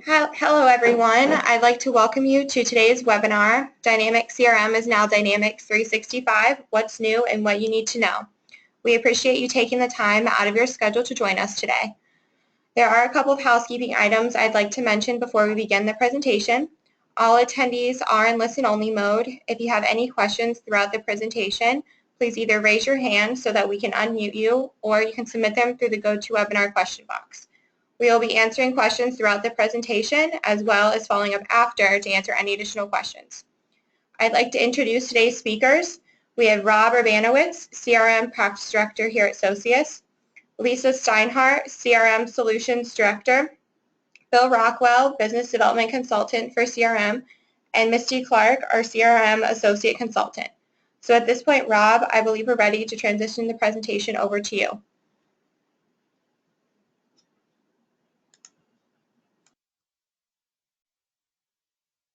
Hello everyone. I'd like to welcome you to today's webinar. Dynamics CRM is now Dynamics 365, what's new and what you need to know. We appreciate you taking the time out of your schedule to join us today. There are a couple of housekeeping items I'd like to mention before we begin the presentation. All attendees are in listen-only mode. If you have any questions throughout the presentation, please either raise your hand so that we can unmute you, or you can submit them through the GoToWebinar question box. We will be answering questions throughout the presentation as well as following up after to answer any additional questions. I'd like to introduce today's speakers. We have Rob Urbanowitz, CRM Practice Director here at Socius, Lisa Steinhardt, CRM Solutions Director, Bill Rockwell, Business Development Consultant for CRM, and Misty Clark, our CRM Associate Consultant. So at this point, Rob, I believe we're ready to transition the presentation over to you.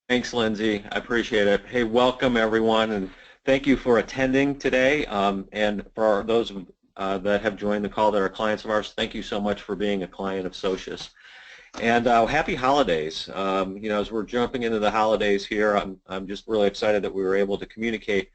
Thanks, Lindsay. I appreciate it. Hey, welcome everyone, and thank you for attending today. And for those that have joined the call that are clients of ours, thank you so much for being a client of Socius. And happy holidays. As we're jumping into the holidays here, I'm just really excited that we were able to communicate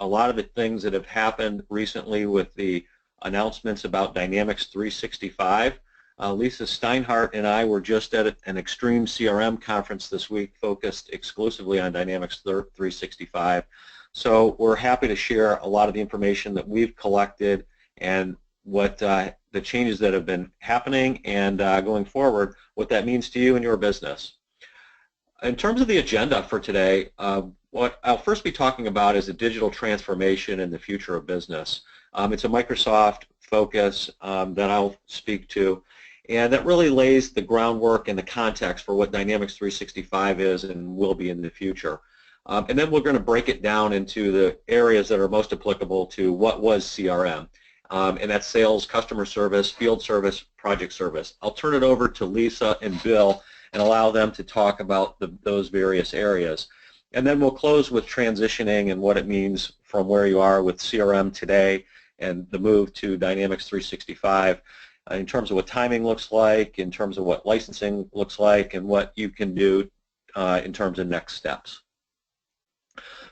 a lot of the things that have happened recently with the announcements about Dynamics 365. Lisa Steinhardt and I were just at an Extreme CRM conference this week focused exclusively on Dynamics 365. So we're happy to share a lot of the information that we've collected and what the changes that have been happening and going forward, what that means to you and your business. In terms of the agenda for today, what I'll first be talking about is the digital transformation and the future of business. It's a Microsoft focus that I'll speak to. And that really lays the groundwork and the context for what Dynamics 365 is and will be in the future. And then we're going to break it down into the areas that are most applicable to what was CRM. And that's sales, customer service, field service, project service. I'll turn it over to Lisa and Bill and allow them to talk about those various areas. And then we'll close with transitioning and what it means from where you are with CRM today and the move to Dynamics 365. In terms of what timing looks like, in terms of what licensing looks like, and what you can do in terms of next steps.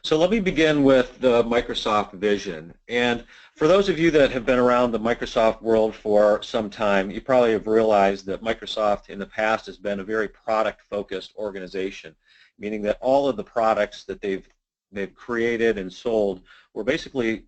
So let me begin with the Microsoft vision. And for those of you that have been around the Microsoft world for some time, you probably have realized that Microsoft in the past has been a very product-focused organization, meaning that all of the products that they've created and sold were basically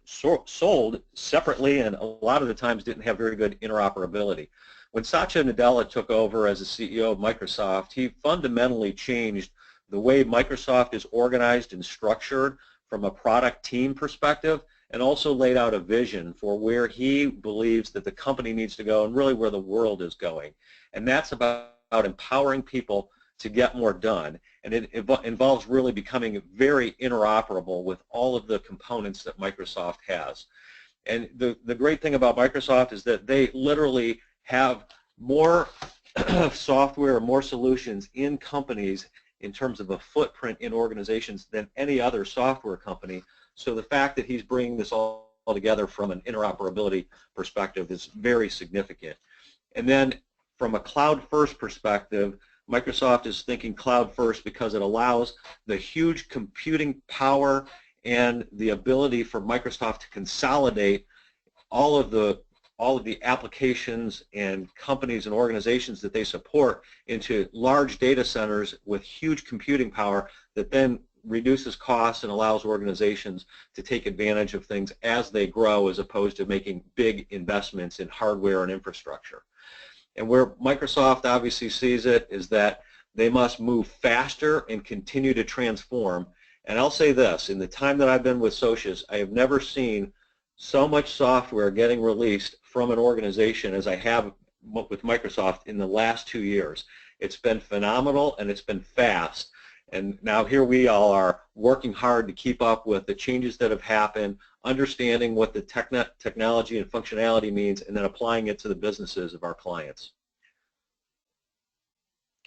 sold separately, and a lot of the times didn't have very good interoperability. When Satya Nadella took over as the CEO of Microsoft, he fundamentally changed the way Microsoft is organized and structured from a product team perspective, and also laid out a vision for where he believes that the company needs to go and really where the world is going. And that's about empowering people to get more done, and it involves really becoming very interoperable with all of the components that Microsoft has. And the great thing about Microsoft is that they literally have more software, more solutions in companies in terms of a footprint in organizations than any other software company. So the fact that he's bringing this all together from an interoperability perspective is very significant. And then from a cloud-first perspective, Microsoft is thinking cloud first because it allows the huge computing power and the ability for Microsoft to consolidate all of the applications and companies and organizations that they support into large data centers with huge computing power that then reduces costs and allows organizations to take advantage of things as they grow, as opposed to making big investments in hardware and infrastructure. And where Microsoft obviously sees it is that they must move faster and continue to transform. And I'll say this, in the time that I've been with Socius, I have never seen so much software getting released from an organization as I have with Microsoft in the last 2 years. It's been phenomenal and it's been fast. And now here we all are working hard to keep up with the changes that have happened, understanding what the technology and functionality means, and then applying it to the businesses of our clients.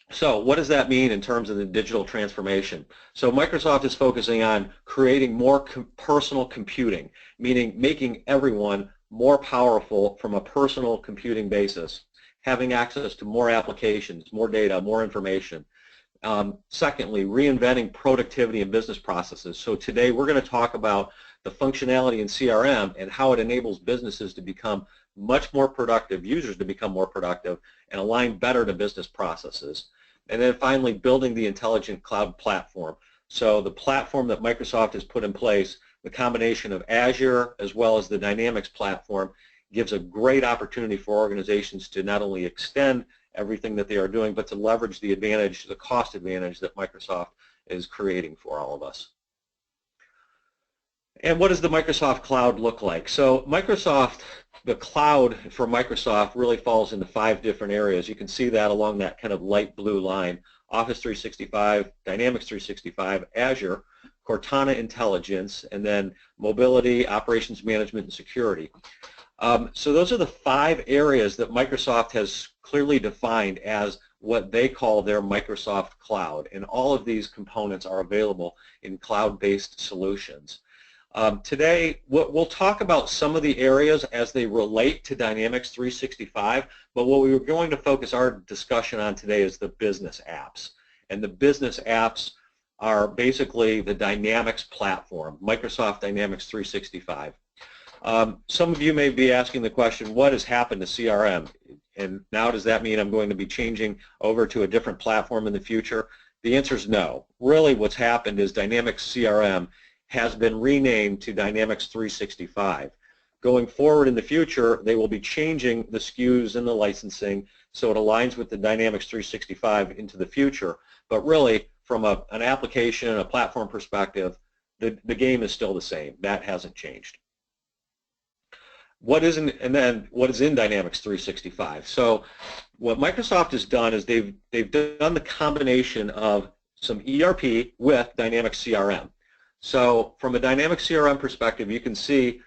So what does that mean in terms of the digital transformation? So Microsoft is focusing on creating more personal computing, meaning making everyone more powerful from a personal computing basis. having access to more applications, more data, more information. Secondly, reinventing productivity and business processes. So today we're going to talk about the functionality in CRM and how it enables businesses to become much more productive, users to become more productive, and align better to business processes. And then finally, building the intelligent cloud platform. So the platform that Microsoft has put in place, the combination of Azure as well as the Dynamics platform, gives a great opportunity for organizations to not only extend everything that they are doing, but to leverage the advantage, the cost advantage that Microsoft is creating for all of us. And what does the Microsoft Cloud look like? So Microsoft, the cloud for Microsoft really falls into 5 different areas. You can see that along that kind of light blue line: Office 365, Dynamics 365, Azure, Cortana Intelligence, and then mobility, operations management, and security. So those are the 5 areas that Microsoft has clearly defined as what they call their Microsoft Cloud, and all of these components are available in cloud-based solutions. Today, we'll talk about some of the areas as they relate to Dynamics 365, but what we were going to focus our discussion on today is the business apps. And the business apps are basically the Dynamics platform, Microsoft Dynamics 365. Some of you may be asking the question, what has happened to CRM? And now does that mean I'm going to be changing over to a different platform in the future? The answer is no. Really what's happened is Dynamics CRM has been renamed to Dynamics 365. Going forward in the future, they will be changing the SKUs and the licensing so it aligns with the Dynamics 365 into the future. But really, from an application and a platform perspective, the game is still the same. That hasn't changed. What is in Dynamics 365? So what Microsoft has done is they've done the combination of some ERP with Dynamics CRM. So from a Dynamics CRM perspective, you can see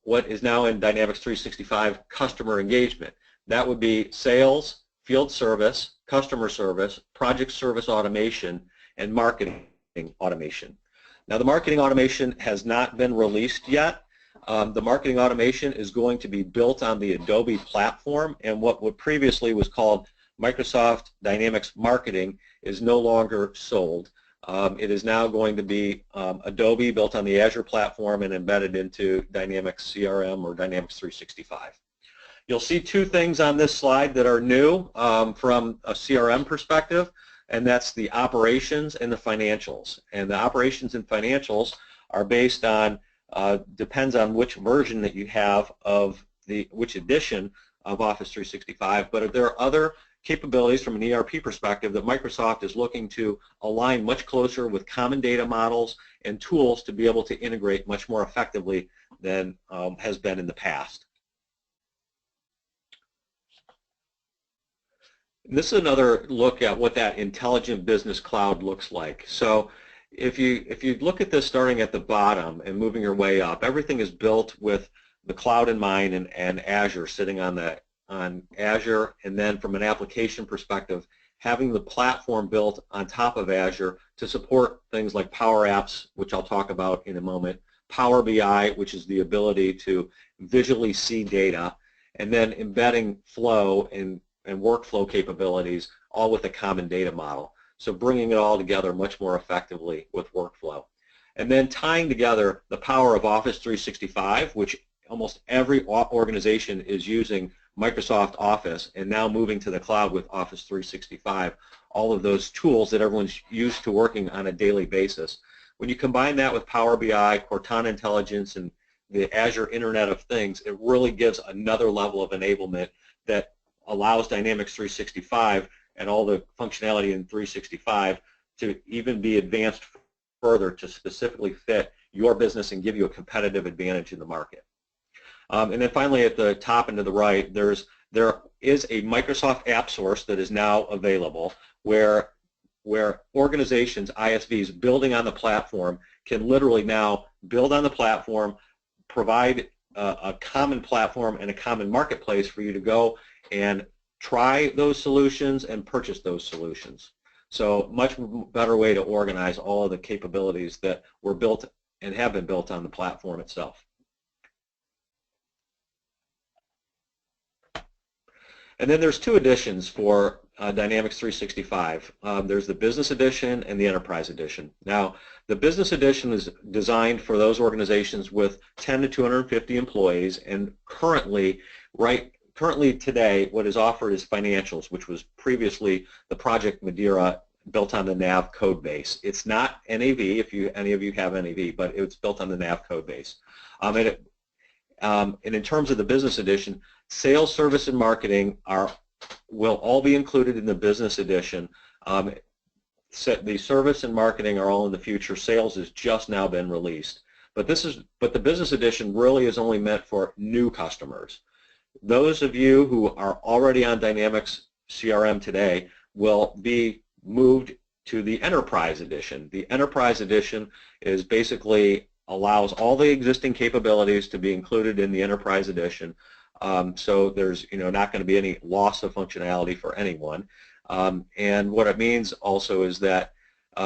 what is now in Dynamics 365 customer engagement. That would be sales, field service, customer service, project service automation, and marketing automation. Now the marketing automation has not been released yet. The marketing automation is going to be built on the Adobe platform, and what previously was called Microsoft Dynamics Marketing is no longer sold. It is now going to be Adobe built on the Azure platform and embedded into Dynamics CRM or Dynamics 365. You'll see 2 things on this slide that are new from a CRM perspective, and that's the operations and the financials. And the operations and financials are based on, depends on which version that you have of which edition of Office 365, but there are other capabilities from an ERP perspective that Microsoft is looking to align much closer with common data models and tools to be able to integrate much more effectively than has been in the past. And this is another look at what that intelligent business cloud looks like. So if you look at this starting at the bottom and moving your way up, everything is built with the cloud in mind and Azure sitting on Azure, and then from an application perspective, having the platform built on top of Azure to support things like Power Apps, which I'll talk about in a moment, Power BI, which is the ability to visually see data, and then embedding flow and workflow capabilities, all with a common data model. So bringing it all together much more effectively with workflow. And then tying together the power of Office 365, which almost every organization is using Microsoft Office, and now moving to the cloud with Office 365, all of those tools that everyone's used to working on a daily basis. When you combine that with Power BI, Cortana Intelligence, and the Azure Internet of Things, it really gives another level of enablement that allows Dynamics 365 and all the functionality in 365 to even be advanced further to specifically fit your business and give you a competitive advantage in the market. And then finally at the top and to the right, there is a Microsoft App Source that is now available where organizations, ISVs, building on the platform can literally now build on the platform, provide a common platform and a common marketplace for you to go and try those solutions and purchase those solutions. So much better way to organize all of the capabilities that were built and have been built on the platform itself. And then there's two editions for Dynamics 365. There's the Business Edition and the Enterprise Edition. Now, the Business Edition is designed for those organizations with 10 to 250 employees, and currently today, what is offered is Financials, which was previously the Project Madeira built on the NAV code base. It's not NAV, if any of you have NAV, but it's built on the NAV code base. And in terms of the Business Edition, sales, service, and marketing will all be included in the Business Edition. The service and marketing are all in the future. Sales has just now been released. But the Business Edition really is only meant for new customers. Those of you who are already on Dynamics CRM today will be moved to the Enterprise Edition. The Enterprise Edition is basically allows all the existing capabilities to be included in the Enterprise Edition. So there's not going to be any loss of functionality for anyone. And what it means also is that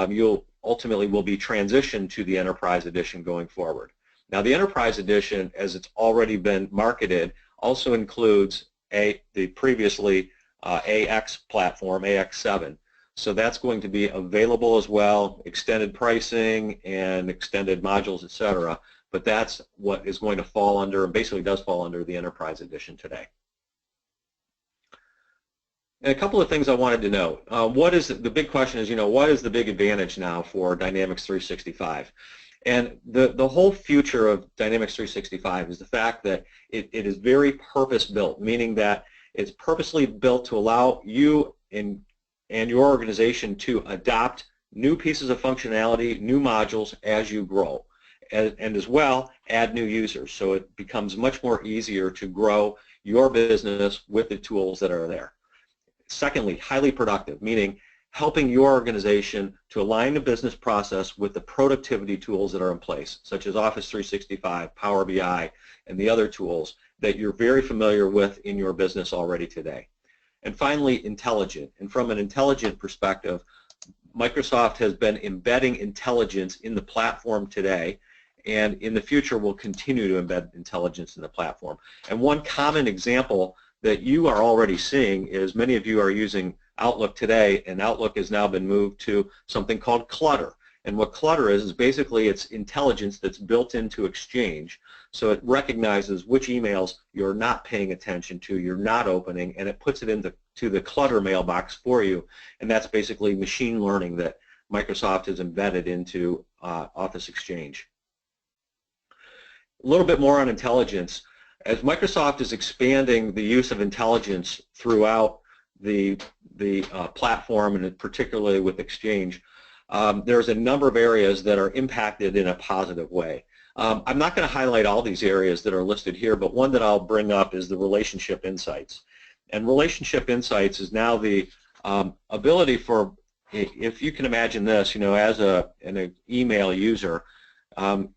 you'll ultimately will be transitioned to the Enterprise Edition going forward. Now the Enterprise Edition, as it's already been marketed, also includes the previously AX platform, AX7. So that's going to be available as well, extended pricing and extended modules, etc. But that's what is going to fall under, and basically does fall under, the Enterprise Edition today. And a couple of things I wanted to note. The big question is, what is the big advantage now for Dynamics 365? And the whole future of Dynamics 365 is the fact that it is very purpose-built, meaning that it's purposely built to allow you and your organization to adopt new pieces of functionality, new modules as you grow, and as well add new users. So it becomes much more easier to grow your business with the tools that are there. Secondly, highly productive, meaning helping your organization to align the business process with the productivity tools that are in place, such as Office 365, Power BI, and the other tools that you're very familiar with in your business already today. And finally, intelligent. And from an intelligent perspective, Microsoft has been embedding intelligence in the platform today, and in the future will continue to embed intelligence in the platform. And one common example that you are already seeing is many of you are using Outlook today, and Outlook has now been moved to something called Clutter. And what Clutter is basically it's intelligence that's built into Exchange. So it recognizes which emails you're not paying attention to, you're not opening, and it puts it into the Clutter mailbox for you. And that's basically machine learning that Microsoft has embedded into Office Exchange. A little bit more on intelligence. As Microsoft is expanding the use of intelligence throughout the platform, and particularly with Exchange, there's a number of areas that are impacted in a positive way. I'm not going to highlight all these areas that are listed here, but one that I'll bring up is the Relationship Insights. And Relationship Insights is now the ability for, if you can imagine this, as an email user,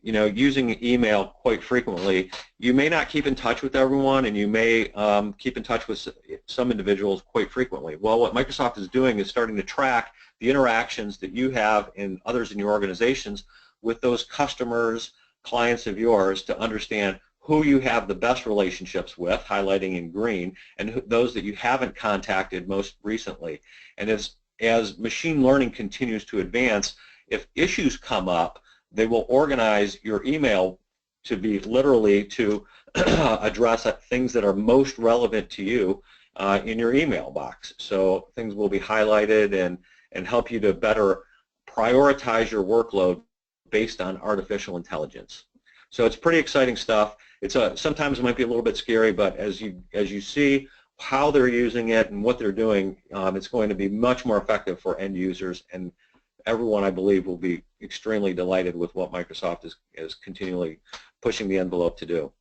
using email quite frequently, you may not keep in touch with everyone, and you may keep in touch with some individuals quite frequently. Well, what Microsoft is doing is starting to track the interactions that you have and others in your organizations with those customers, clients of yours, to understand who you have the best relationships with, highlighting in green, and those that you haven't contacted most recently. And as machine learning continues to advance, if issues come up, they will organize your email to be literally to address things that are most relevant to you in your email box. So things will be highlighted and help you to better prioritize your workload based on artificial intelligence. So it's pretty exciting stuff. It's sometimes it might be a little bit scary, but as you see how they're using it and what they're doing, it's going to be much more effective for end users, and everyone, I believe, will be extremely delighted with what Microsoft is continually pushing the envelope to do.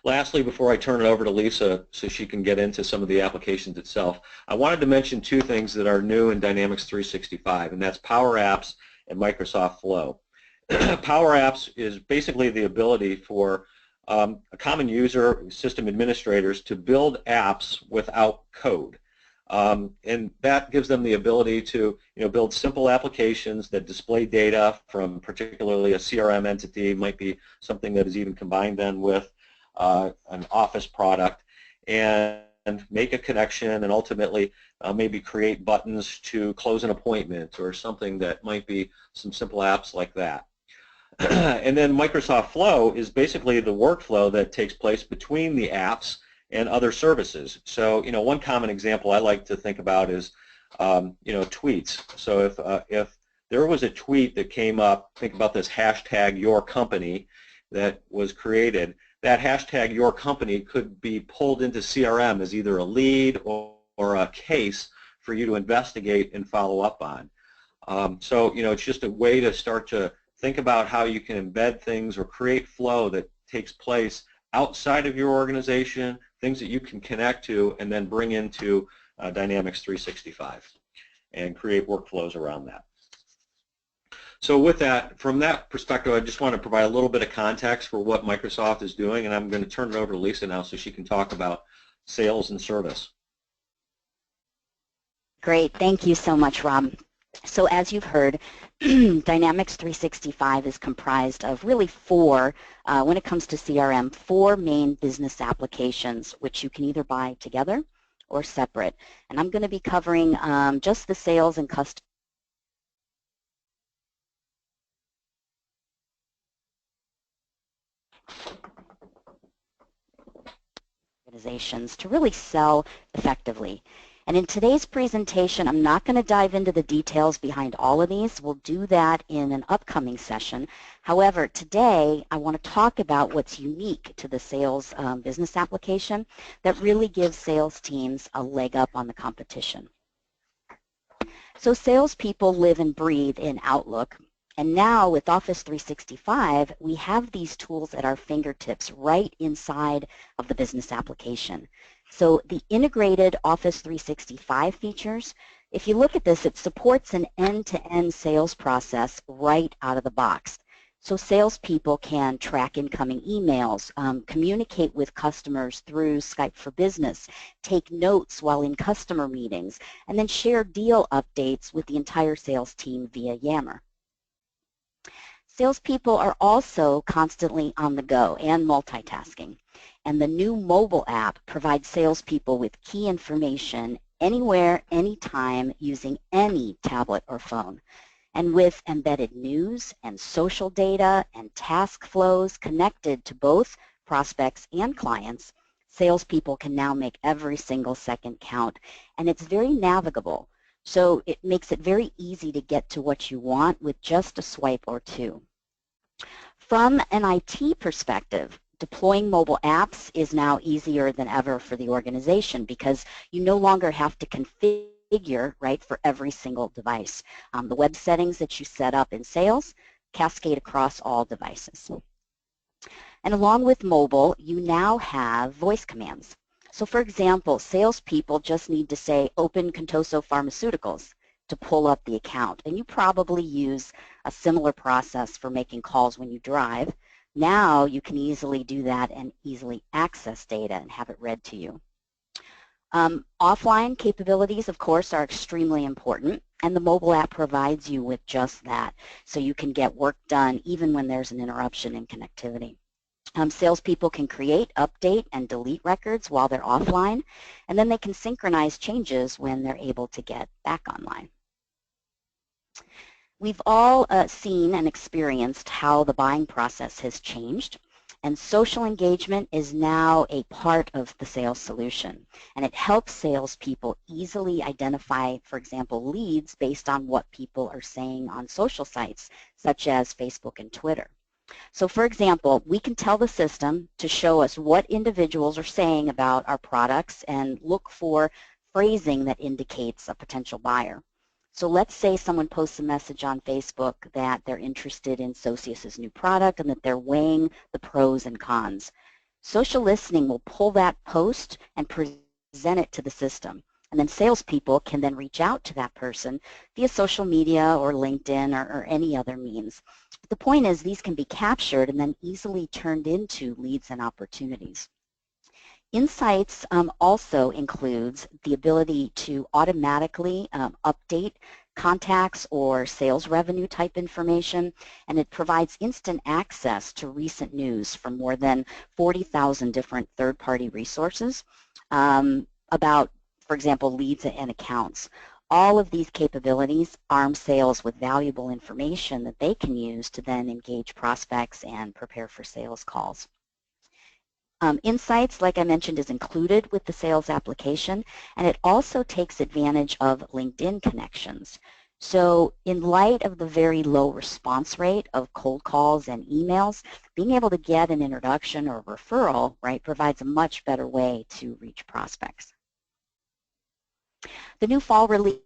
Lastly, before I turn it over to Lisa so she can get into some of the applications itself, I wanted to mention two things that are new in Dynamics 365, and that's Power Apps and Microsoft Flow. Power Apps is basically the ability for a common user, system administrators, to build apps without code. And that gives them the ability to build simple applications that display data from particularly a CRM entity. It might be something that is even combined then with an Office product, and make a connection and ultimately maybe create buttons to close an appointment or something that might be some simple apps like that. And then Microsoft Flow is basically the workflow that takes place between the apps and other services. So, one common example I like to think about is, tweets. So if there was a tweet that came up, think about this hashtag your company that was created, that hashtag your company could be pulled into CRM as either a lead or a case for you to investigate and follow up on. So, it's just a way to start to think about how you can embed things or create flow that takes place outside of your organization, things that you can connect to and then bring into Dynamics 365 and create workflows around that. So with that, from that perspective, I just want to provide a little bit of context for what Microsoft is doing, and I'm going to turn it over to Lisa now so she can talk about sales and service. Great. Thank you so much, Rob. So as you've heard, Dynamics 365 is comprised of really four, when it comes to CRM, four main business applications, which you can either buy together or separate. And I'm going to be covering just the sales and customer organizations to really sell effectively. And in today's presentation, I'm not going to dive into the details behind all of these. We'll do that in an upcoming session. However, today I want to talk about what's unique to the sales business application that really gives sales teams a leg up on the competition. So salespeople live and breathe in Outlook. And now with Office 365, we have these tools at our fingertips right inside of the business application. So the integrated Office 365 features, if you look at this, it supports an end-to-end sales process right out of the box. So salespeople can track incoming emails, communicate with customers through Skype for Business, take notes while in customer meetings, and then share deal updates with the entire sales team via Yammer. Salespeople are also constantly on the go and multitasking. And the new mobile app provides salespeople with key information anywhere, anytime, using any tablet or phone. And with embedded news and social data and task flows connected to both prospects and clients, salespeople can now make every single second count. And it's very navigable. So it makes it very easy to get to what you want with just a swipe or two. From an IT perspective, deploying mobile apps is now easier than ever for the organization because you no longer have to configure, right, for every single device. The web settings that you set up in sales cascade across all devices. And along with mobile, you now have voice commands. So for example, salespeople just need to say, open Contoso Pharmaceuticals to pull up the account. And you probably use a similar process for making calls when you drive. Now you can easily do that and easily access data and have it read to you. Offline capabilities, of course, are extremely important, and the mobile app provides you with just that. So you can get work done even when there's an interruption in connectivity. Salespeople can create, update, and delete records while they're offline, and then they can synchronize changes when they're able to get back online. We've all seen and experienced how the buying process has changed, and social engagement is now a part of the sales solution, and it helps salespeople easily identify, for example, leads based on what people are saying on social sites, such as Facebook and Twitter. So for example, we can tell the system to show us what individuals are saying about our products and look for phrasing that indicates a potential buyer. So let's say someone posts a message on Facebook that they're interested in Socius's new product and that they're weighing the pros and cons. Social listening will pull that post and present it to the system. And then salespeople can then reach out to that person via social media or LinkedIn or any other means. But the point is these can be captured and then easily turned into leads and opportunities. Insights also includes the ability to automatically update contacts or sales revenue type information, and it provides instant access to recent news from more than 40,000 different third-party resources. about, for example, leads and accounts. All of these capabilities arm sales with valuable information that they can use to then engage prospects and prepare for sales calls. Insights, like I mentioned, is included with the sales application, and it also takes advantage of LinkedIn connections. So in light of the very low response rate of cold calls and emails, being able to get an introduction or referral, right, provides a much better way to reach prospects. The new fall release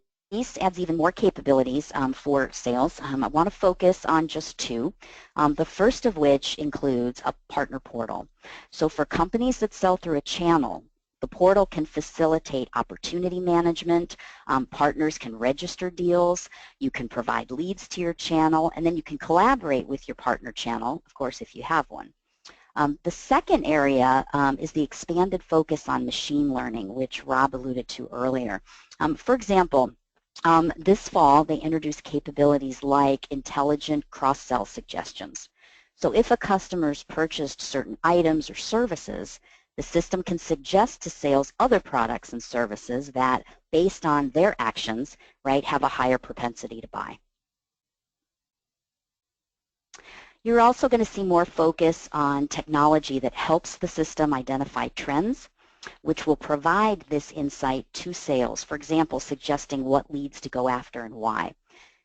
adds even more capabilities for sales. I want to focus on just two, the first of which includes a partner portal. So for companies that sell through a channel, the portal can facilitate opportunity management, partners can register deals, you can provide leads to your channel, and then you can collaborate with your partner channel, of course, if you have one. The second area is the expanded focus on machine learning, which Rob alluded to earlier. For example, this fall they introduced capabilities like intelligent cross-sell suggestions. So if a customer's purchased certain items or services, the system can suggest to sales other products and services that, based on their actions, right, have a higher propensity to buy. You're also going to see more focus on technology that helps the system identify trends, which will provide this insight to sales, for example, suggesting what leads to go after and why.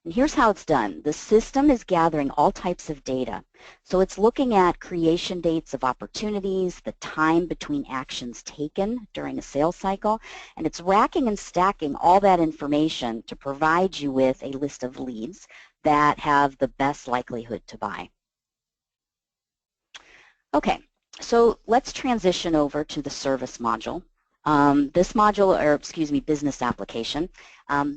And here's how it's done. The system is gathering all types of data. So it's looking at creation dates of opportunities, the time between actions taken during a sales cycle, and it's racking and stacking all that information to provide you with a list of leads that have the best likelihood to buy. Okay, so let's transition over to the service module. This module, or excuse me, business application.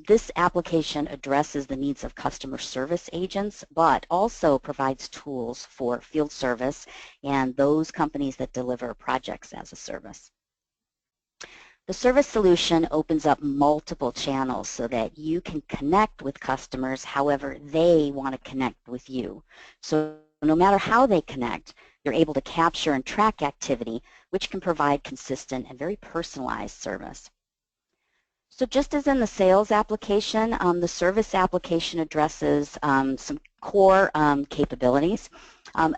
This application addresses the needs of customer service agents, but also provides tools for field service and those companies that deliver projects as a service. The service solution opens up multiple channels so that you can connect with customers however they want to connect with you. So no matter how they connect, you're able to capture and track activity, which can provide consistent and very personalized service. So just as in the sales application, the service application addresses some core capabilities.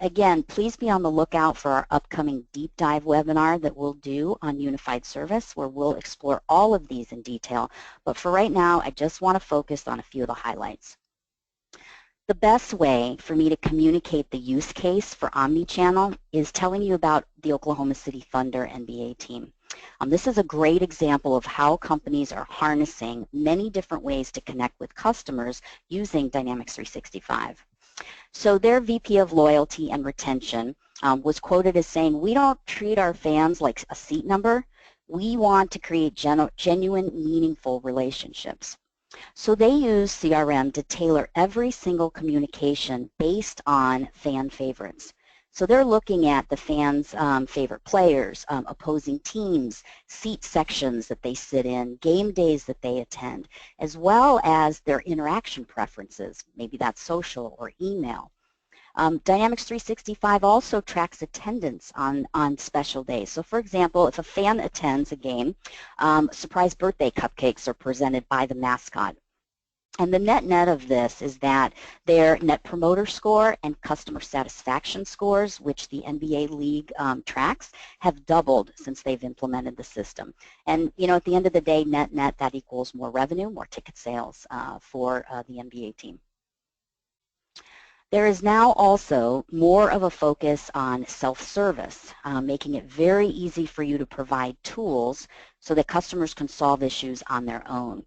Again, please be on the lookout for our upcoming deep dive webinar that we'll do on unified service, where we'll explore all of these in detail. But for right now, I just want to focus on a few of the highlights. The best way for me to communicate the use case for Omni-channel is telling you about the Oklahoma City Thunder NBA team. This is a great example of how companies are harnessing many different ways to connect with customers using Dynamics 365. So their VP of Loyalty and Retention was quoted as saying, "We don't treat our fans like a seat number. We want to create genuine, meaningful relationships." So they use CRM to tailor every single communication based on fan favorites. So they're looking at the fans' favorite players, opposing teams, seat sections that they sit in, game days that they attend, as well as their interaction preferences. Maybe that's social or email. Dynamics 365 also tracks attendance on special days. So for example, if a fan attends a game, surprise birthday cupcakes are presented by the mascot. And the net of this is that their Net Promoter Score and customer satisfaction scores, which the NBA League tracks, have doubled since they've implemented the system. And you know, at the end of the day, net, that equals more revenue, more ticket sales for the NBA team. There is now also more of a focus on self-service, making it very easy for you to provide tools so that customers can solve issues on their own.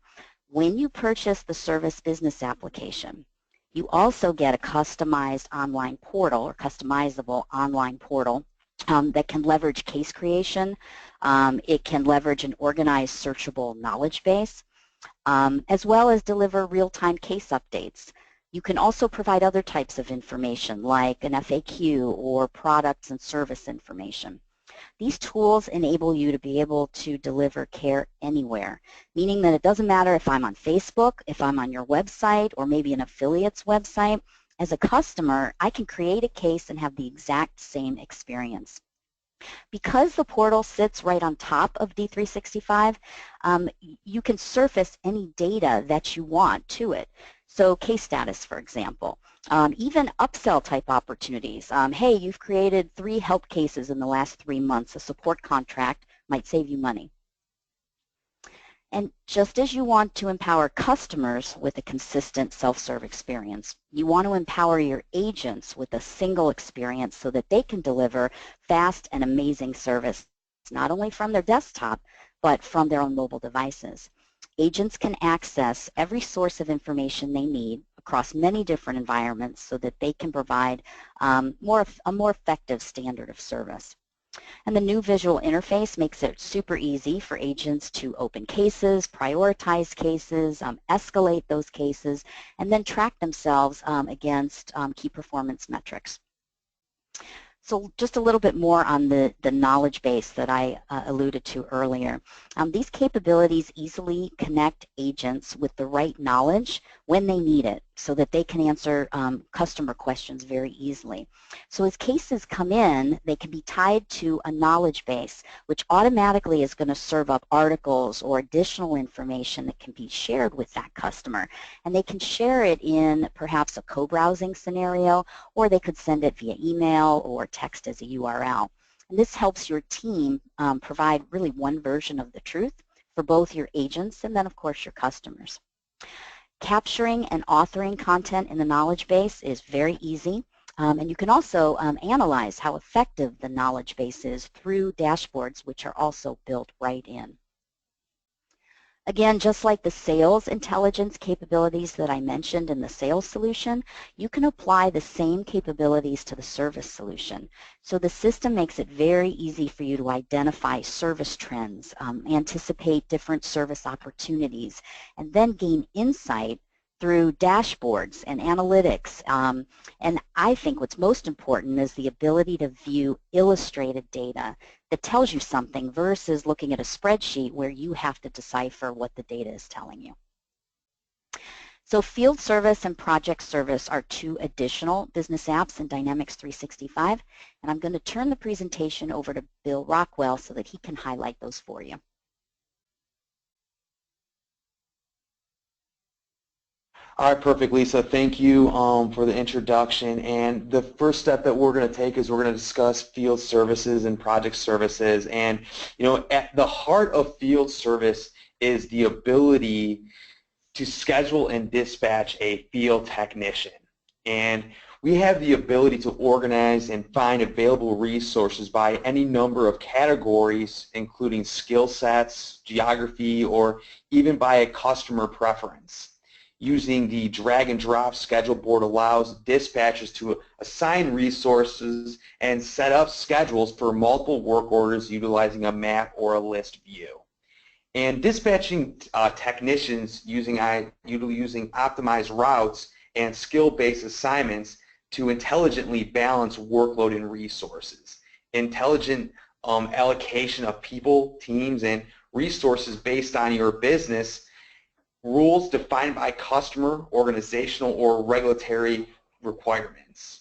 When you purchase the Service Business application, you also get a customized online portal or customizable online portal that can leverage case creation. It can leverage an organized searchable knowledge base, as well as deliver real-time case updates. You can also provide other types of information like an FAQ or products and service information. These tools enable you to be able to deliver care anywhere, meaning that it doesn't matter if I'm on Facebook, if I'm on your website, or maybe an affiliate's website. As a customer, I can create a case and have the exact same experience. Because the portal sits right on top of D365, you can surface any data that you want to it. So case status, for example, even upsell type opportunities. Hey, you've created 3 help cases in the last 3 months. A support contract might save you money. And just as you want to empower customers with a consistent self-serve experience, you want to empower your agents with a single experience so that they can deliver fast and amazing service, not only from their desktop, but from their own mobile devices. Agents can access every source of information they need across many different environments so that they can provide a more effective standard of service. And the new visual interface makes it super easy for agents to open cases, prioritize cases, escalate those cases, and then track themselves against key performance metrics. So just a little bit more on the knowledge base that I alluded to earlier. These capabilities easily connect agents with the right knowledge when they need it so that they can answer customer questions very easily. So as cases come in, they can be tied to a knowledge base, which automatically is going to serve up articles or additional information that can be shared with that customer. And they can share it in perhaps a co-browsing scenario, or they could send it via email or text as a URL. And this helps your team provide really one version of the truth for both your agents and then, of course, your customers. Capturing and authoring content in the knowledge base is very easy. And you can also analyze how effective the knowledge base is through dashboards, which are also built right in. Again, just like the sales intelligence capabilities that I mentioned in the sales solution, you can apply the same capabilities to the service solution. So the system makes it very easy for you to identify service trends, anticipate different service opportunities, and then gain insight through dashboards and analytics. And I think what's most important is the ability to view illustrated data that tells you something versus looking at a spreadsheet where you have to decipher what the data is telling you. So field service and project service are 2 additional business apps in Dynamics 365, and I'm going to turn the presentation over to Bill Rockwell so that he can highlight those for you. All right, perfect, Lisa. Thank you for the introduction. And the first step that we're going to take is we're going to discuss field services and project services. And, you know, at the heart of field service is the ability to schedule and dispatch a field technician. And we have the ability to organize and find available resources by any number of categories, including skill sets, geography, or even by a customer preference. Using the drag and drop schedule board allows dispatchers to assign resources and set up schedules for multiple work orders utilizing a map or a list view. And dispatching technicians using optimized routes and skill-based assignments to intelligently balance workload and resources. Intelligent allocation of people, teams, and resources based on your business rules defined by customer, organizational, or regulatory requirements.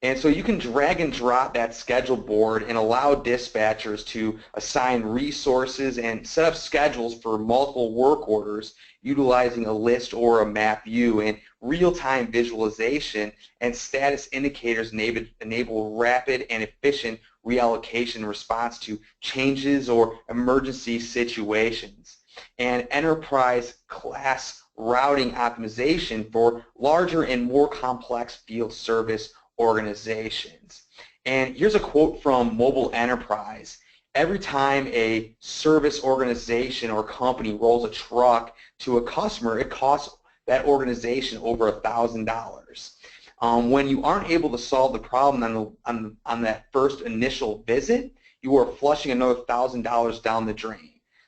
And so you can drag and drop that schedule board and allow dispatchers to assign resources and set up schedules for multiple work orders utilizing a list or a map view, and real-time visualization and status indicators enable rapid and efficient reallocation response to changes or emergency situations. And enterprise class routing optimization for larger and more complex field service organizations. And here's a quote from Mobile Enterprise. Every time a service organization or company rolls a truck to a customer, it costs that organization over $1,000. When you aren't able to solve the problem on that first initial visit, you are flushing another $1,000 down the drain.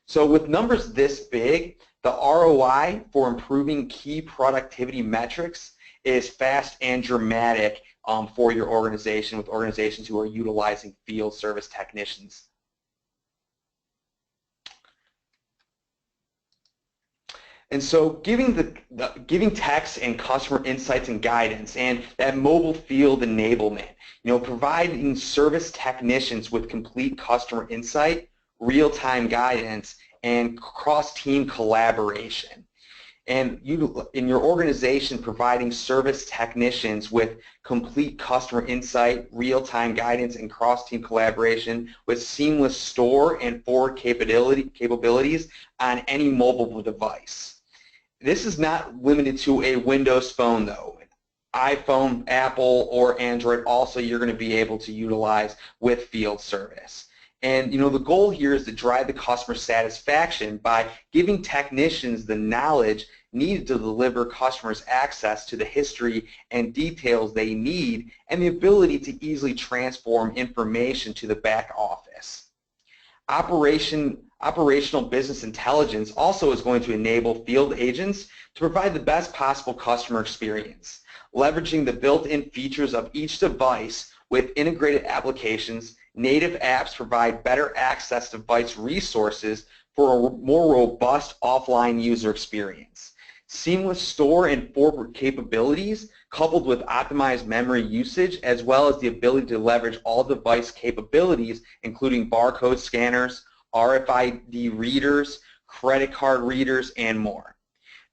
So with numbers this big, the ROI for improving key productivity metrics is fast and dramatic for your organization, with organizations who are utilizing field service technicians. And so giving text and customer insights and guidance and that mobile field enablement, providing service technicians with complete customer insight, real-time guidance, and cross-team collaboration. And you, in your organization, providing service technicians with complete customer insight, real-time guidance, and cross-team collaboration with seamless store and forward capabilities on any mobile device. This is not limited to a Windows phone, though. iPhone, Apple, or Android also you're going to be able to utilize with field service. And the goal here is to drive the customer satisfaction by giving technicians the knowledge needed to deliver customers access to the history and details they need and the ability to easily transform information to the back office. Operational business intelligence also is going to enable field agents to provide the best possible customer experience, leveraging the built-in features of each device with integrated applications. Native apps provide better access to device resources for a more robust offline user experience. Seamless store and forward capabilities coupled with optimized memory usage as well as the ability to leverage all device capabilities including barcode scanners, RFID readers, credit card readers, and more.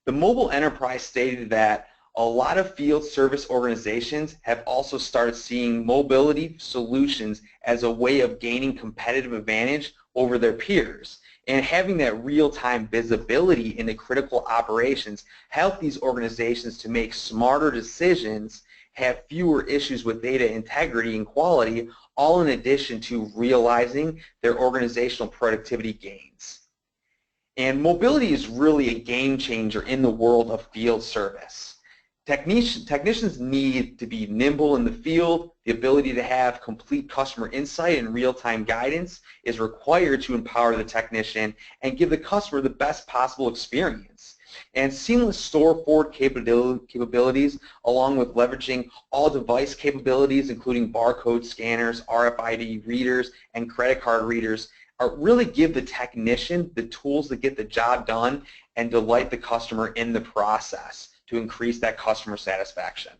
The Mobile Enterprise stated that a lot of field service organizations have also started seeing mobility solutions as a way of gaining competitive advantage over their peers. And having that real-time visibility into critical operations help these organizations to make smarter decisions, have fewer issues with data integrity and quality, all in addition to realizing their organizational productivity gains. And mobility is really a game changer in the world of field service. Technicians need to be nimble in the field. The ability to have complete customer insight and real-time guidance is required to empower the technician and give the customer the best possible experience. And seamless store forward capabilities along with leveraging all device capabilities including barcode scanners, RFID readers, and credit card readers really give the technician the tools to get the job done and delight the customer in the process to increase that customer satisfaction.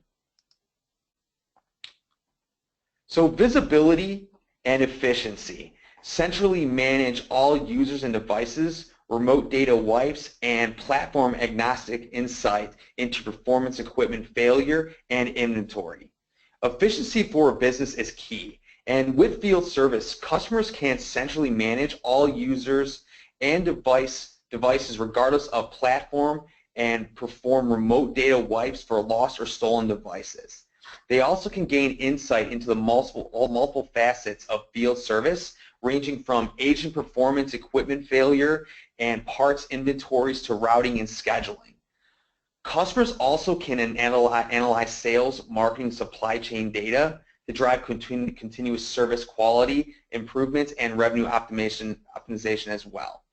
So visibility and efficiency. Centrally manage all users and devices, remote data wipes, and platform agnostic insight into performance equipment failure and inventory. Efficiency for a business is key. And with field service, customers can centrally manage all users and devices regardless of platform and perform remote data wipes for lost or stolen devices. They also can gain insight into the multiple facets of field service, ranging from agent performance, equipment failure, and parts inventories to routing and scheduling. Customers also can analyze sales, marketing, supply chain data to drive continuous service quality improvements and revenue optimization as well.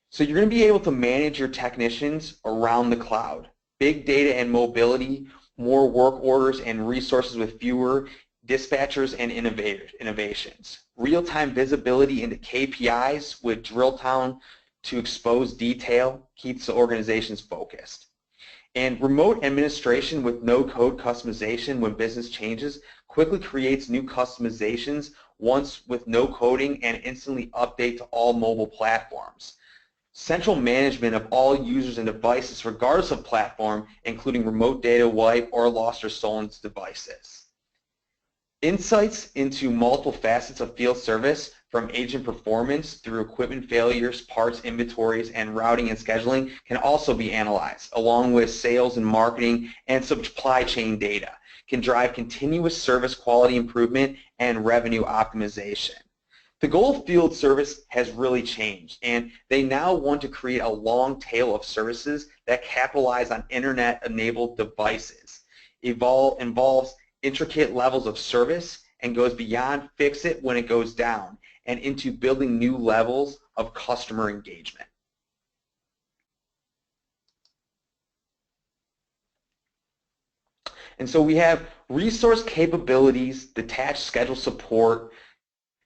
So you're going to be able to manage your technicians around the cloud. Big data and mobility, more work orders and resources with fewer dispatchers and innovations. Real-time visibility into KPIs with drill down to expose detail keeps the organizations focused. And remote administration with no-code customization when business changes quickly creates new customizations once with no coding and instantly update to all mobile platforms. Central management of all users and devices regardless of platform, including remote data wipe or lost or stolen devices. Insights into multiple facets of field service from agent performance through equipment failures, parts inventories, and routing and scheduling can also be analyzed, along with sales and marketing and supply chain data, can drive continuous service quality improvement and revenue optimization. The goal of field service has really changed, and they now want to create a long tail of services that capitalize on internet-enabled devices. Involves intricate levels of service and goes beyond fix it when it goes down and into building new levels of customer engagement. And so we have resource capabilities, detached schedule support,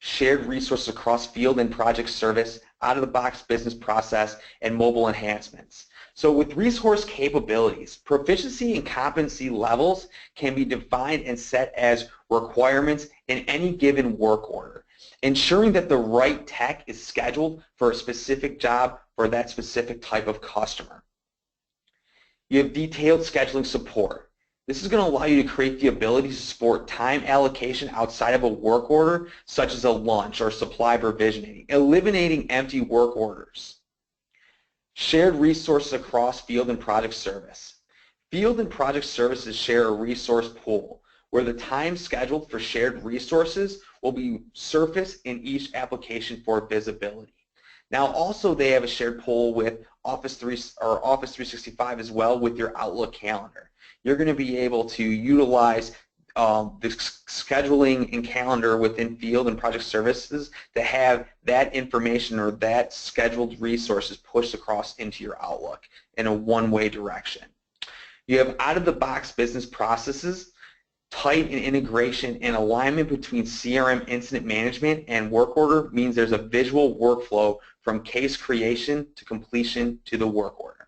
shared resources across field and project service, out-of-the-box business process, and mobile enhancements. So with resource capabilities, proficiency and competency levels can be defined and set as requirements in any given work order, ensuring that the right tech is scheduled for a specific job for that specific type of customer. You have detailed scheduling support. This is going to allow you to create the ability to support time allocation outside of a work order, such as a lunch or supply provisioning, eliminating empty work orders. Shared resources across field and project service. Field and project services share a resource pool where the time scheduled for shared resources will be surfaced in each application for visibility. Now also they have a shared pool with Office 365 as well with your Outlook calendar. You're going to be able to utilize the scheduling and calendar within field and project services to have that information or that scheduled resources pushed across into your Outlook in a one-way direction. You have out-of-the-box business processes, tight integration and alignment between CRM incident management and work order means there's a visual workflow from case creation to completion to the work order.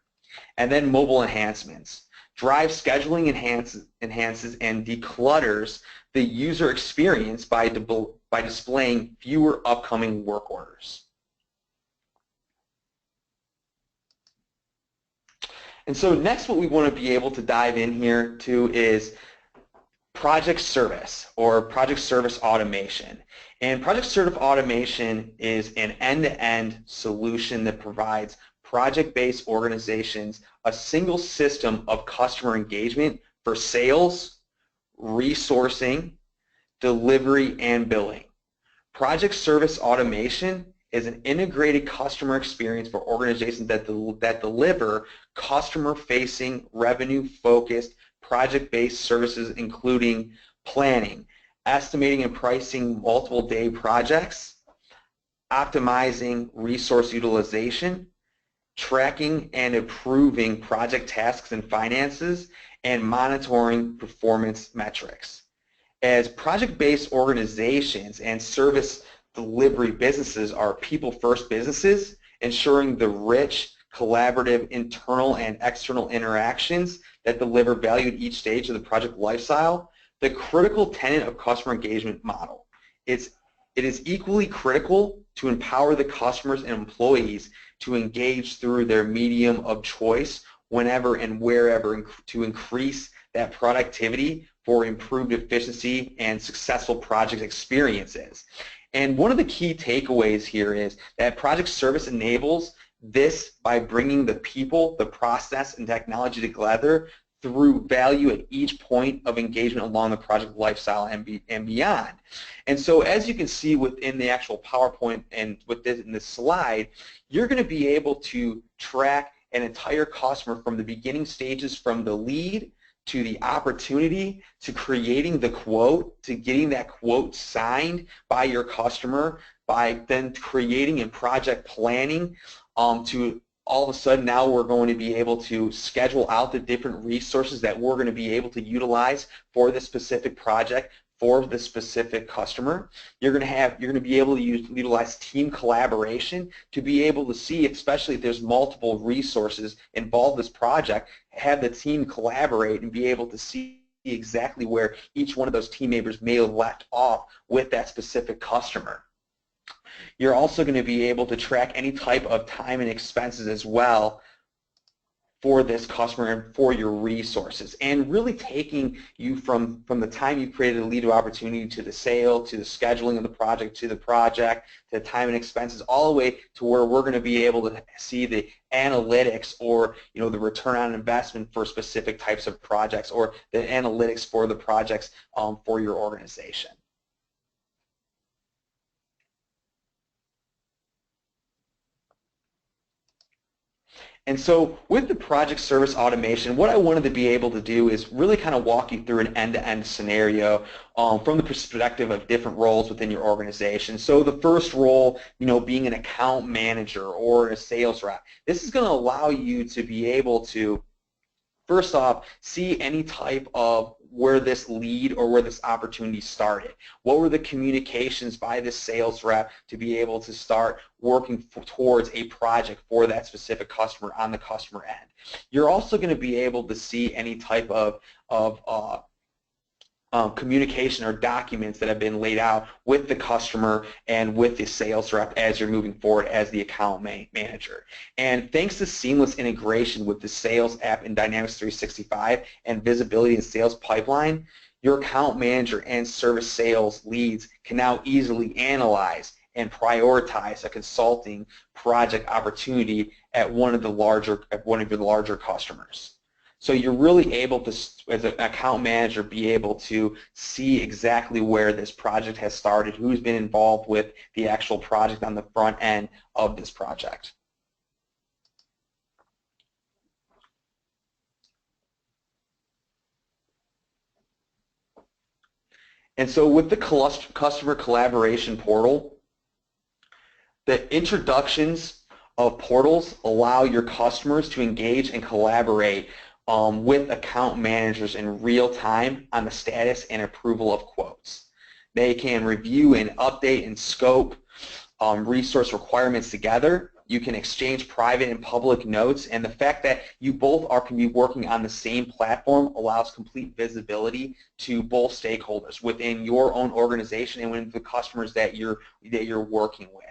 And then mobile enhancements. Drive scheduling enhances and declutters the user experience by displaying fewer upcoming work orders. And so next what we want to be able to dive in here to is project service or project service automation. And project service automation is an end-to-end solution that provides project-based organizations a single system of customer engagement for sales, resourcing, delivery, and billing. Project service automation is an integrated customer experience for organizations that deliver customer-facing, revenue-focused, project-based services including planning, estimating and pricing multiple-day projects, optimizing resource utilization, tracking and approving project tasks and finances, and monitoring performance metrics. As project-based organizations and service delivery businesses are people-first businesses, ensuring the rich, collaborative internal and external interactions that deliver value at each stage of the project lifecycle, the critical tenet of customer engagement model. It is equally critical to empower the customers and employees to engage through their medium of choice whenever and wherever to increase that productivity for improved efficiency and successful project experiences. And one of the key takeaways here is that project service enables this by bringing the people, the process, and technology together through value at each point of engagement along the project lifecycle and beyond. And so as you can see within the actual PowerPoint and within this slide, you're going to be able to track an entire customer from the beginning stages, from the lead to the opportunity to creating the quote, to getting that quote signed by your customer, by then creating and project planning, to all of a sudden now we're going to be able to schedule out the different resources that we're going to be able to utilize for this specific project for the specific customer. You're going to be able to utilize team collaboration to be able to see, especially if there's multiple resources involved in this project, have the team collaborate and be able to see exactly where each one of those team members may have left off with that specific customer. You're also going to be able to track any type of time and expenses as well for this customer and for your resources, and really taking you from the time you created a lead to opportunity to the sale, to the scheduling of the project, to the time and expenses, all the way to where we're going to be able to see the analytics or the return on investment for specific types of projects, or the analytics for the projects for your organization. And so with the project service automation, what I wanted to be able to do is really kind of walk you through an end-to-end scenario from the perspective of different roles within your organization. So the first role, being an account manager or a sales rep. This is going to allow you to be able to First off, see any type of where this lead or where this opportunity started. What were the communications by the sales rep to be able to start working towards a project for that specific customer on the customer end. You're also going to be able to see any type of communication or documents that have been laid out with the customer and with the sales rep as you're moving forward as the account manager. And thanks to seamless integration with the sales app in Dynamics 365 and visibility in sales pipeline, your account manager and service sales leads can now easily analyze and prioritize a consulting project opportunity at one of your larger customers. So you're really able to, as an account manager, be able to see exactly where this project has started, who's been involved with the actual project on the front end of this project. And so with the customer collaboration portal, the introductions of portals allow your customers to engage and collaborate with account managers in real time on the status and approval of quotes. They can review and update and scope resource requirements together. You can exchange private and public notes, and the fact that you both can be working on the same platform allows complete visibility to both stakeholders within your own organization and with the customers that you're working with.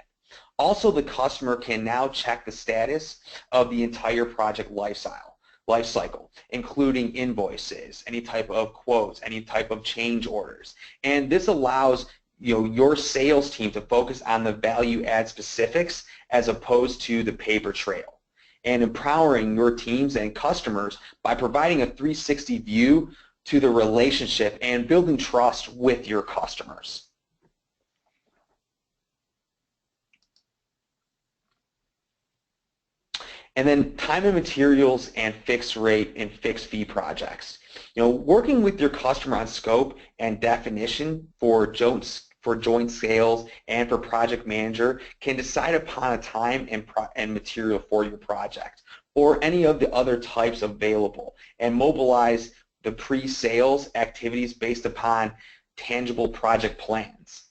Also, the customer can now check the status of the entire project lifecycle, including invoices, any type of quotes, any type of change orders. And this allows your sales team to focus on the value add specifics as opposed to the paper trail, and empowering your teams and customers by providing a 360 view to the relationship and building trust with your customers. And then time and materials and fixed rate and fixed fee projects. Working with your customer on scope and definition for joint sales and for project manager can decide upon a time and material for your project or any of the other types available and mobilize the pre-sales activities based upon tangible project plans.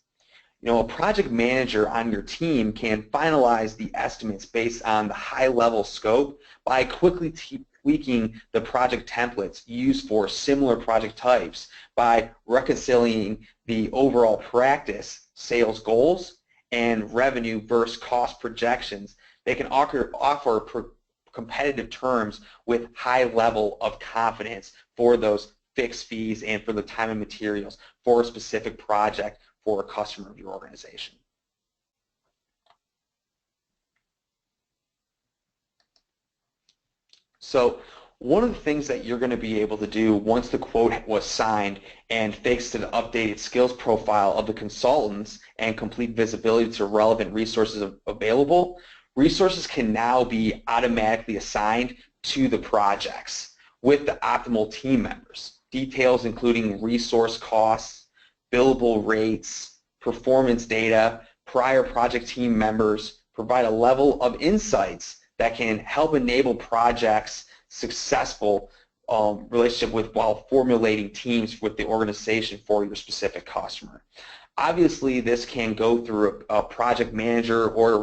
A project manager on your team can finalize the estimates based on the high-level scope by quickly tweaking the project templates used for similar project types by reconciling the overall practice sales goals and revenue versus cost projections. They can offer competitive terms with high level of confidence for those fixed fees and for the time and materials for a specific project for a customer of your organization. So one of the things that you're going to be able to do once the quote was signed and thanks to the updated skills profile of the consultants and complete visibility to relevant resources available, resources can now be automatically assigned to the projects with the optimal team members. Details including resource costs, billable rates, performance data, prior project team members provide a level of insights that can help enable projects successful relationship while formulating teams with the organization for your specific customer. Obviously, this can go through a project manager or a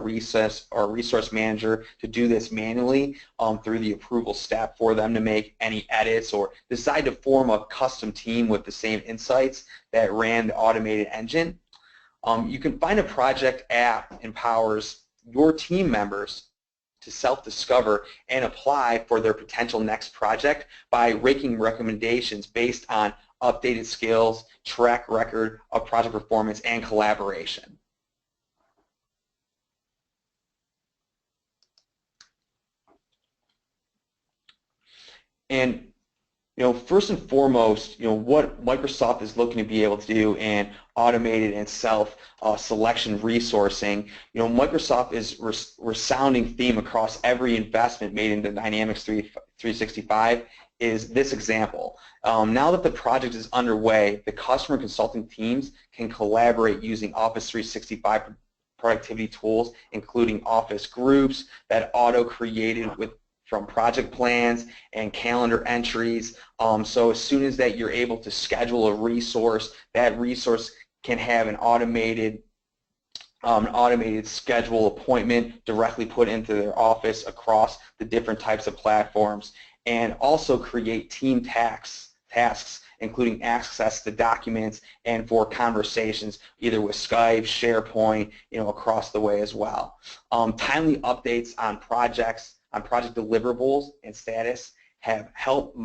resource manager to do this manually through the approval step for them to make any edits or decide to form a custom team with the same insights that ran the automated engine. You can find a project app empowers your team members to self-discover and apply for their potential next project by ranking recommendations based on updated skills, track record of project performance, and collaboration. And first and foremost, what Microsoft is looking to be able to do in automated and self-selection resourcing, Microsoft is resounding theme across every investment made into Dynamics 365 is this example. Now that the project is underway, the customer consulting teams can collaborate using Office 365 productivity tools, including Office groups that auto-created with from project plans and calendar entries. So as soon as that you're able to schedule a resource, that resource can have an automated schedule appointment directly put into their office across the different types of platforms, and also create team tasks including access to documents and for conversations either with Skype, SharePoint, across the way as well. Timely updates on project deliverables and status have helped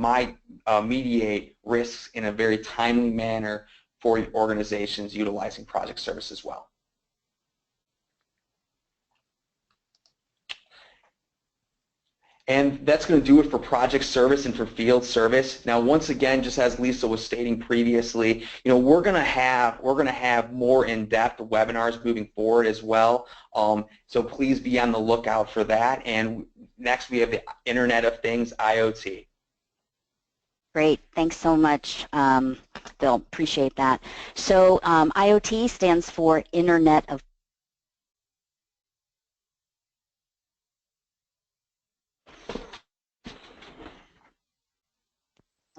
mediate risks in a very timely manner for organizations utilizing project service as well. And that's going to do it for project service and for field service. Now, once again, just as Lisa was stating previously, we're going to have more in-depth webinars moving forward as well. So please be on the lookout for that. And next, we have the Internet of Things, IoT. Great. Thanks so much, Bill. Appreciate that. So IoT stands for Internet of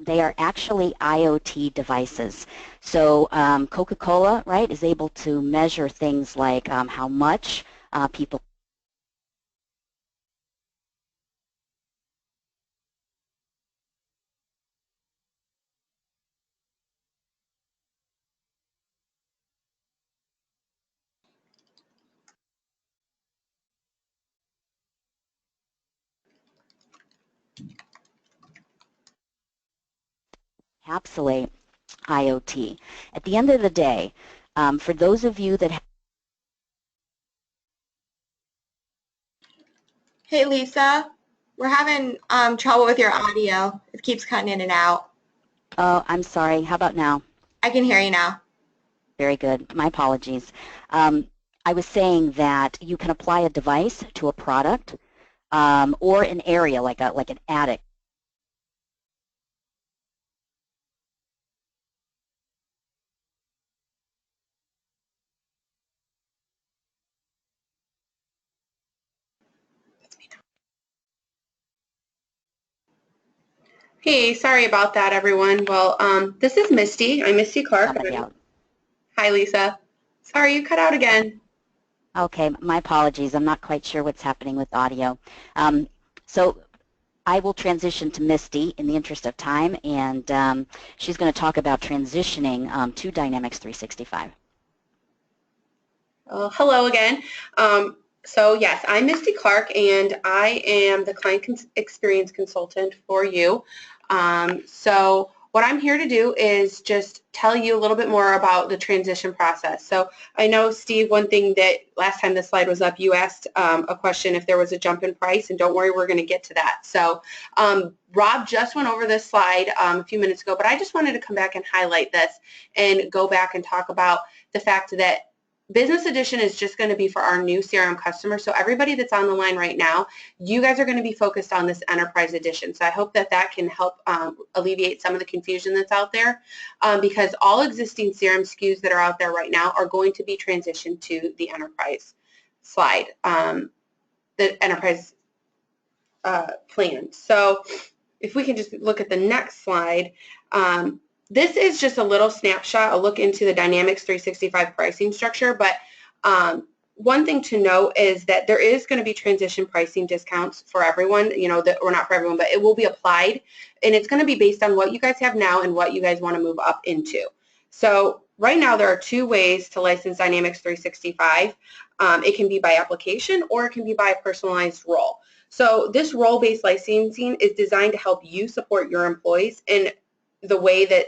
They are actually IoT devices. So Coca-Cola, right, is able to measure things like how much people encapsulate IoT. At the end of the day, for those of you that Hey, Lisa, we're having trouble with your audio. It keeps cutting in and out. Oh, I'm sorry. How about now? I can hear you now. Very good. My apologies. I was saying that you can apply a device to a product or an area like an attic. Hey, sorry about that, everyone. Well, this is Misty. I'm Misty Clark. Hi, Lisa. Sorry, you cut out again. Okay, my apologies. I'm not quite sure what's happening with audio. So I will transition to Misty in the interest of time, and she's going to talk about transitioning to Dynamics 365. Hello again. So yes, I'm Misty Clark, and I am the Client Experience Consultant for you. So what I'm here to do is just tell you a little bit more about the transition process. So I know, Steve, one thing that last time this slide was up, you asked a question if there was a jump in price, and don't worry, we're going to get to that. So Rob just went over this slide a few minutes ago, but I just wanted to come back and highlight this and go back and talk about the fact that Business Edition is just going to be for our new CRM customers. So everybody that's on the line right now, you guys are going to be focused on this Enterprise Edition. So I hope that that can help alleviate some of the confusion that's out there, because all existing CRM SKUs that are out there right now are going to be transitioned to the Enterprise slide, the Enterprise plan. So if we can just look at the next slide, this is just a little snapshot, a look into the Dynamics 365 pricing structure, but one thing to note is that there is going to be transition pricing discounts for everyone, or not for everyone, but it will be applied, and it's going to be based on what you guys have now and what you guys want to move up into. So right now there are two ways to license Dynamics 365. It can be by application or it can be by a personalized role. So this role-based licensing is designed to help you support your employees in the way that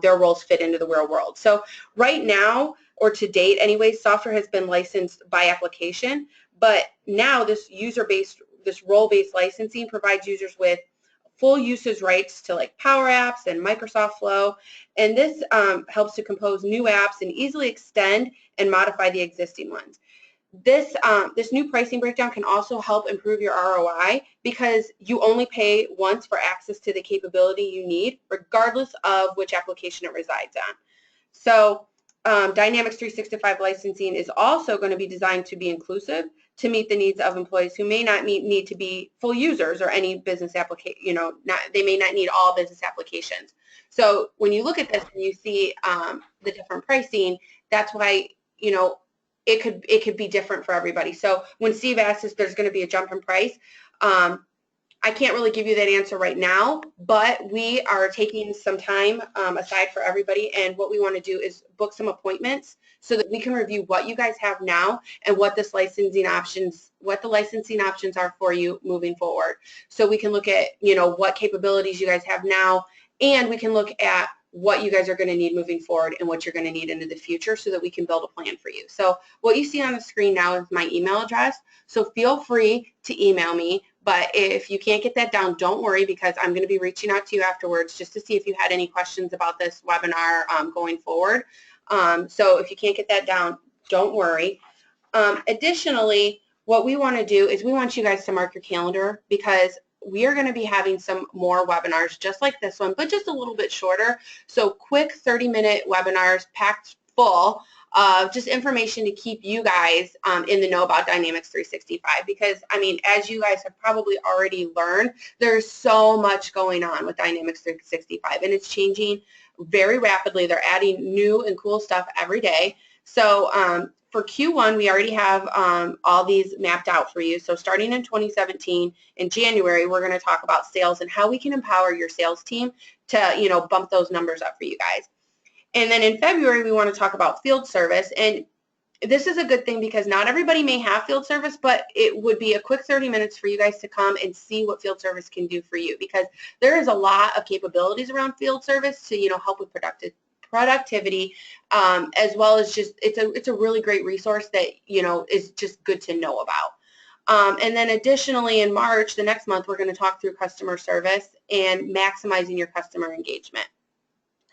their roles fit into the real world. So right now, or to date anyway, software has been licensed by application, but now this role-based licensing provides users with full usage rights to like Power Apps and Microsoft Flow, and this helps to compose new apps and easily extend and modify the existing ones. This new pricing breakdown can also help improve your ROI because you only pay once for access to the capability you need, regardless of which application it resides on. So Dynamics 365 licensing is also going to be designed to be inclusive to meet the needs of employees who may not need to be full users or any business application, they may not need all business applications. So when you look at this and you see the different pricing, that's why, it could be different for everybody. So when Steve asked us, there's going to be a jump in price, I can't really give you that answer right now, but we are taking some time aside for everybody, and what we want to do is book some appointments so that we can review what you guys have now and what the licensing options are for you moving forward. So we can look at, what capabilities you guys have now, and we can look at what you guys are going to need moving forward and what you're going to need into the future so that we can build a plan for you. So what you see on the screen now is my email address. So feel free to email me. But if you can't get that down, don't worry, because I'm going to be reaching out to you afterwards just to see if you had any questions about this webinar going forward. So if you can't get that down, don't worry. Additionally, what we want to do is we want you guys to mark your calendar, because we are going to be having some more webinars just like this one, but just a little bit shorter. So quick 30-minute webinars packed full of just information to keep you guys in the know about Dynamics 365, because, as you guys have probably already learned, there's so much going on with Dynamics 365, and it's changing very rapidly. They're adding new and cool stuff every day. So for Q1, we already have all these mapped out for you. So starting in 2017, in January, we're going to talk about sales and how we can empower your sales team to, bump those numbers up for you guys. And then in February, we want to talk about field service. And this is a good thing because not everybody may have field service, but it would be a quick 30 minutes for you guys to come and see what field service can do for you, because there is a lot of capabilities around field service to, help with productivity, as well as just it's a really great resource that, is just good to know about. And then additionally, in March, the next month, we're going to talk through customer service and maximizing your customer engagement.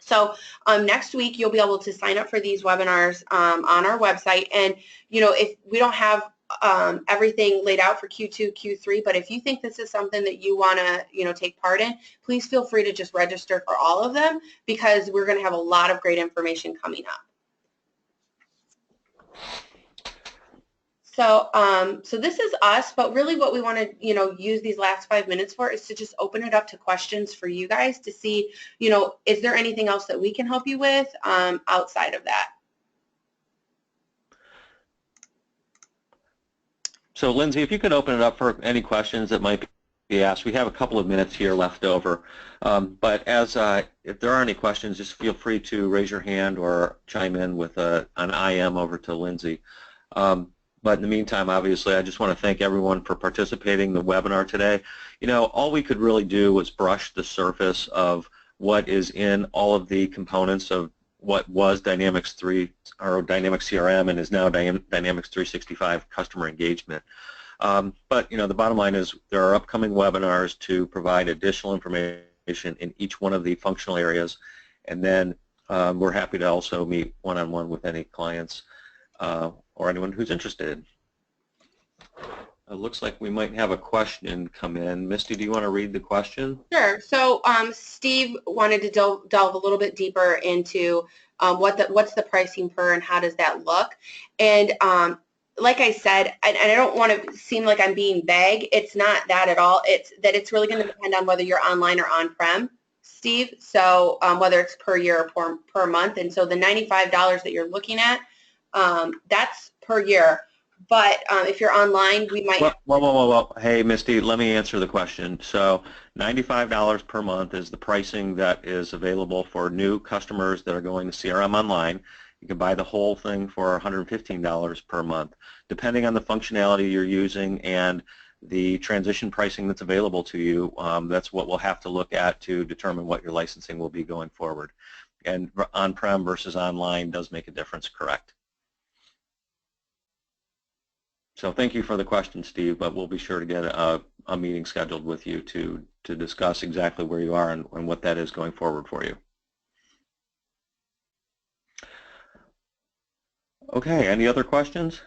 So next week, you'll be able to sign up for these webinars on our website. And, if we don't have everything laid out for Q2, Q3, but if you think this is something that you want to, take part in, please feel free to just register for all of them, because we're going to have a lot of great information coming up. So, so this is us, but really what we want to, use these last 5 minutes for is to just open it up to questions for you guys to see, is there anything else that we can help you with outside of that? So Lindsay, if you could open it up for any questions that might be asked. We have a couple of minutes here left over. But if there are any questions, just feel free to raise your hand or chime in with an IM over to Lindsay. But in the meantime, obviously, I just want to thank everyone for participating in the webinar today. All we could really do was brush the surface of what is in all of the components of what was Dynamics 3 or Dynamics CRM and is now Dynamics 365 customer engagement. But the bottom line is there are upcoming webinars to provide additional information in each one of the functional areas, and then we're happy to also meet one-on-one with any clients or anyone who's interested. It looks like we might have a question come in. Misty, do you want to read the question? Sure. So Steve wanted to delve a little bit deeper into what's the pricing per and how does that look. And like I said, and I don't want to seem like I'm being vague, it's not that at all. It's that it's really going to depend on whether you're online or on-prem, Steve. So whether it's per year or per month. And so the $95 that you're looking at, that's per year. But if you're online, we might... Whoa. Hey, Misty, let me answer the question. So $95 per month is the pricing that is available for new customers that are going to CRM Online. You can buy the whole thing for $115 per month. Depending on the functionality you're using and the transition pricing that's available to you, that's what we'll have to look at to determine what your licensing will be going forward. And on-prem versus online does make a difference, correct? So thank you for the question, Steve, but we'll be sure to get a meeting scheduled with you to discuss exactly where you are and what that is going forward for you. Okay, any other questions?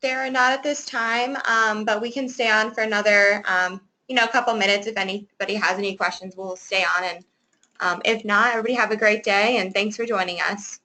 There are not at this time, but we can stay on for another, couple minutes. If anybody has any questions, we'll stay on. And if not, everybody have a great day, and thanks for joining us.